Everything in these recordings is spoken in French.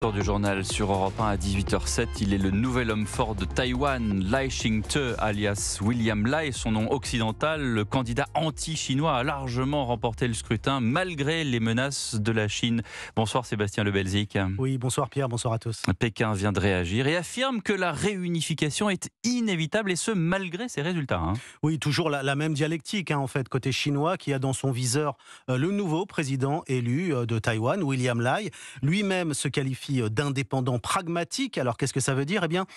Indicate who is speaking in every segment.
Speaker 1: Tour du journal sur Europe 1 à 18h07, il est le nouvel homme fort de Taïwan, Lai Ching-te, alias William Lai, son nom occidental. Le candidat anti-chinois a largement remporté le scrutin malgré les menaces de la Chine. Bonsoir Sébastien Le Belzic.
Speaker 2: Oui, bonsoir Pierre, bonsoir à tous.
Speaker 1: Pékin vient de réagir et affirme que la réunification est inévitable et ce malgré ses résultats.
Speaker 2: Oui, toujours la même dialectique en fait, côté chinois qui a dans son viseur le nouveau président élu de Taïwan, William Lai. Lui-même se qualifie d'indépendant pragmatique. Alors qu'est-ce que ça veut dire ? Eh bien,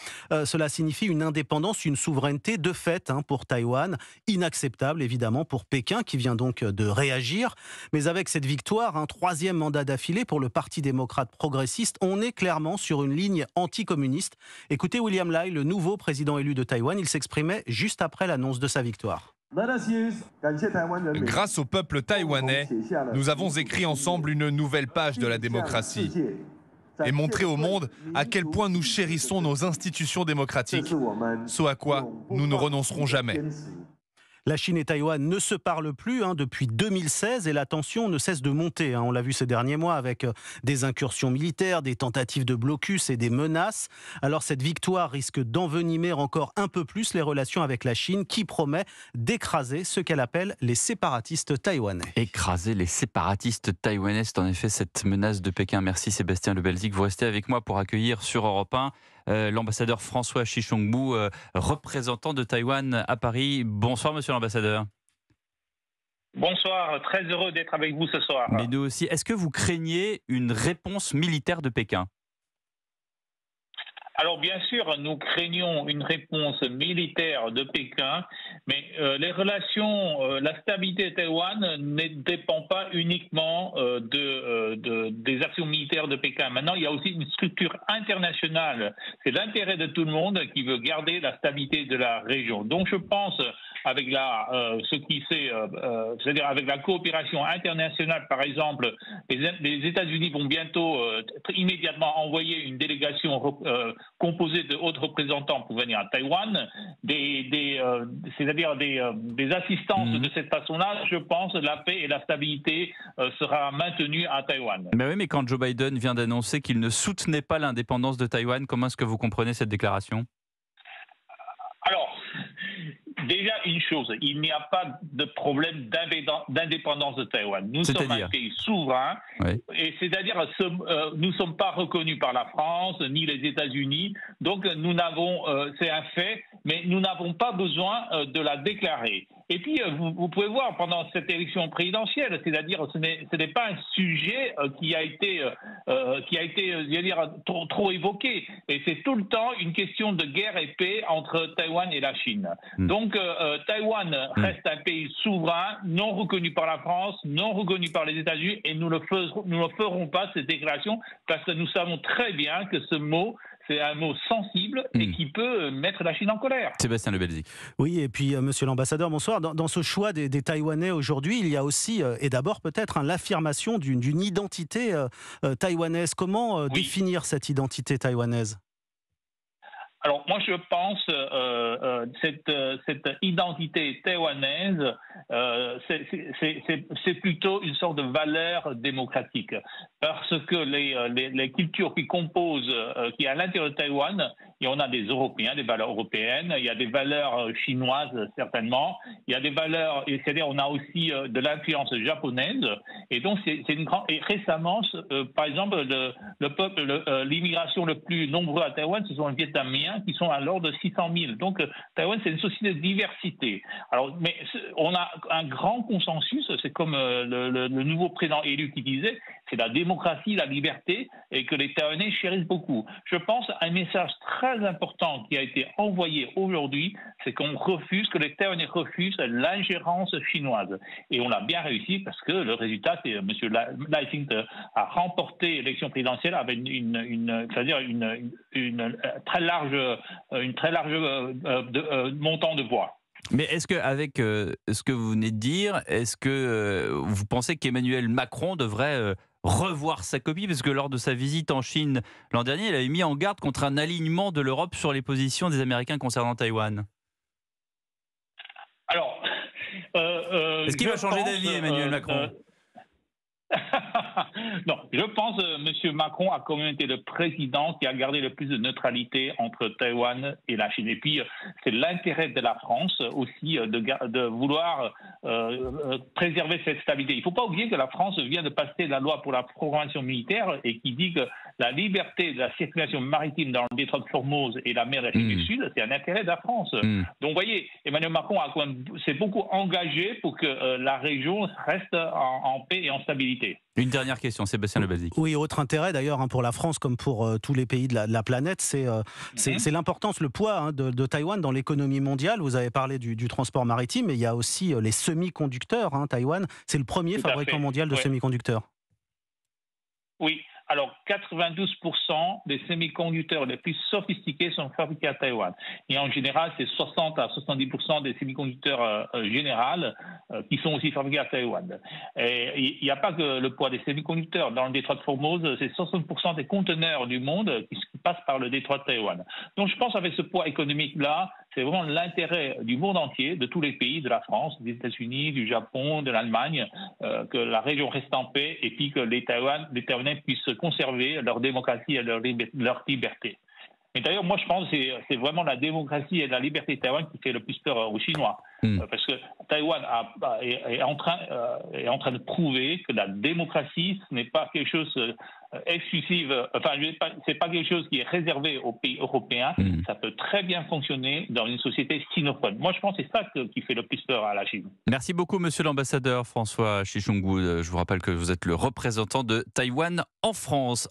Speaker 2: cela signifie une indépendance, une souveraineté de fait pour Taïwan, inacceptable évidemment pour Pékin qui vient donc de réagir. Mais avec cette victoire, un troisième mandat d'affilée pour le Parti démocrate progressiste, on est clairement sur une ligne anticommuniste. Écoutez William Lai, le nouveau président élu de Taïwan, il s'exprimait juste après l'annonce de sa victoire.
Speaker 3: Grâce au peuple taïwanais, nous avons écrit ensemble une nouvelle page de la démocratie et montré au monde à quel point nous chérissons nos institutions démocratiques, ce à quoi nous ne renoncerons jamais.
Speaker 2: La Chine et Taïwan ne se parlent plus depuis 2016 et la tension ne cesse de monter. On l'a vu ces derniers mois avec des incursions militaires, des tentatives de blocus et des menaces. Alors cette victoire risque d'envenimer encore un peu plus les relations avec la Chine qui promet d'écraser ce qu'elle appelle les séparatistes taïwanais.
Speaker 1: Écraser les séparatistes taïwanais, c'est en effet cette menace de Pékin. Merci Sébastien Le Belzic. Vous restez avec moi pour accueillir sur Europe 1 l'ambassadeur François Chichongbu, représentant de Taïwan à Paris. Bonsoir monsieur l'ambassadeur.
Speaker 4: Bonsoir, très heureux d'être avec vous ce soir.
Speaker 1: Mais nous aussi, est-ce que vous craignez une réponse militaire de Pékin ?
Speaker 4: Alors bien sûr, nous craignons une réponse militaire de Pékin, mais les relations, la stabilité de Taïwan ne dépend pas uniquement des actions militaires de Pékin. Maintenant, il y a aussi une structure internationale. C'est l'intérêt de tout le monde qui veut garder la stabilité de la région. Donc je pense avec c'est-à-dire avec la coopération internationale, par exemple, les États-Unis vont bientôt immédiatement envoyer une délégation composée de hautes représentants pour venir à Taïwan, c'est-à-dire des assistances de cette façon-là. Je pense que la paix et la stabilité sera maintenue à Taïwan.
Speaker 1: Mais oui, mais quand Joe Biden vient d'annoncer qu'il ne soutenait pas l'indépendance de Taïwan, comment est-ce que vous comprenez cette déclaration ?
Speaker 4: Alors, déjà une chose, il n'y a pas de problème d'indépendance de Taïwan. Nous sommes un pays souverain, oui. Et c'est-à-dire nous ne sommes pas reconnus par la France ni les États-Unis, donc nous n'avons, c'est un fait, mais nous n'avons pas besoin de la déclarer. Et puis vous pouvez voir pendant cette élection présidentielle, c'est-à-dire ce n'est pas un sujet qui a été trop évoqué, et c'est tout le temps une question de guerre et paix entre Taïwan et la Chine. Donc Taïwan reste un pays souverain, non reconnu par la France, non reconnu par les États-Unis, et nous ne ferons pas cette déclaration parce que nous savons très bien que ce mot, c'est un mot sensible et qui peut mettre la Chine en colère.
Speaker 1: Sébastien Le Belzic.
Speaker 2: Oui, et puis monsieur l'ambassadeur, bonsoir. Dans ce choix des Taïwanais aujourd'hui, il y a aussi, et d'abord peut-être, l'affirmation d'une identité taïwanaise. Comment définir cette identité taïwanaise ?
Speaker 4: Alors moi je pense cette identité taïwanaise c'est plutôt une sorte de valeur démocratique parce que les cultures qui composent qui est à l'intérieur de Taïwan, et on a des Européens, des valeurs européennes, il y a des valeurs chinoises certainement, il y a des valeurs, c'est-à-dire on a aussi de l'influence japonaise, et donc c'est une grande. Et récemment, par exemple, le peuple, l'immigration le plus nombreux à Taïwan, ce sont les Vietnamiens qui sont à l'ordre de 600 000. Donc Taïwan, c'est une société de diversité. Alors, mais on a un grand consensus, c'est comme le nouveau président élu qui disait, c'est la démocratie, la liberté, et que les Taïwanais chérissent beaucoup. Je pense à un message très important qui a été envoyé aujourd'hui, c'est que les Taïwanais refusent l'ingérence chinoise. Et on l'a bien réussi parce que le résultat, c'est M. Lai Ching-te a remporté l'élection présidentielle avec une très large montant de voix.
Speaker 1: Mais est-ce qu'avec ce que vous venez de dire, est-ce que vous pensez qu'Emmanuel Macron devrait revoir sa copie? Parce que lors de sa visite en Chine l'an dernier, il avait mis en garde contre un alignement de l'Europe sur les positions des Américains concernant Taïwan.
Speaker 4: Alors,
Speaker 1: est-ce qu'il va changer d'avis, Emmanuel Macron?
Speaker 4: Non, je pense que M. Macron a quand même été le président qui a gardé le plus de neutralité entre Taïwan et la Chine. Et puis, c'est l'intérêt de la France aussi de vouloir préserver cette stabilité. Il ne faut pas oublier que la France vient de passer la loi pour la programmation militaire et qui dit que la liberté de la circulation maritime dans le détroit de Formose et la mer de la Chine du Sud, c'est un intérêt de la France. Donc, vous voyez, Emmanuel Macron s'est beaucoup engagé pour que la région reste en paix et en stabilité.
Speaker 1: Une dernière question, Sébastien Lebazik.
Speaker 2: Oui, autre intérêt d'ailleurs pour la France comme pour tous les pays de la planète, c'est l'importance, le poids de Taïwan dans l'économie mondiale. Vous avez parlé du transport maritime, mais il y a aussi les semi-conducteurs. Taïwan, c'est le premier fabricant mondial de semi-conducteurs.
Speaker 4: Oui. Alors, 92% des semi-conducteurs les plus sophistiqués sont fabriqués à Taïwan. Et en général, c'est 60 à 70% des semi-conducteurs généraux qui sont aussi fabriqués à Taïwan. Et il n'y a pas que le poids des semi-conducteurs. Dans le détroit de Formose, c'est 60% des conteneurs du monde qui passent par le détroit de Taïwan. Donc, je pense qu'avec ce poids économique-là, c'est vraiment l'intérêt du monde entier, de tous les pays, de la France, des États-Unis, du Japon, de l'Allemagne, que la région reste en paix et puis que les Taïwanais puissent conserver leur démocratie et leur liberté. Et d'ailleurs, moi, je pense que c'est vraiment la démocratie et la liberté de Taïwan qui fait le plus peur aux Chinois. Parce que Taïwan est en train de prouver que la démocratie, ce n'est pas quelque chose exclusif, c'est pas quelque chose qui est réservé aux pays européens. Ça peut très bien fonctionner dans une société sinophone. Moi, je pense que c'est ça qui fait le plus peur à la Chine.
Speaker 1: Merci beaucoup, monsieur l'ambassadeur François Chichungu. Je vous rappelle que vous êtes le représentant de Taïwan en France.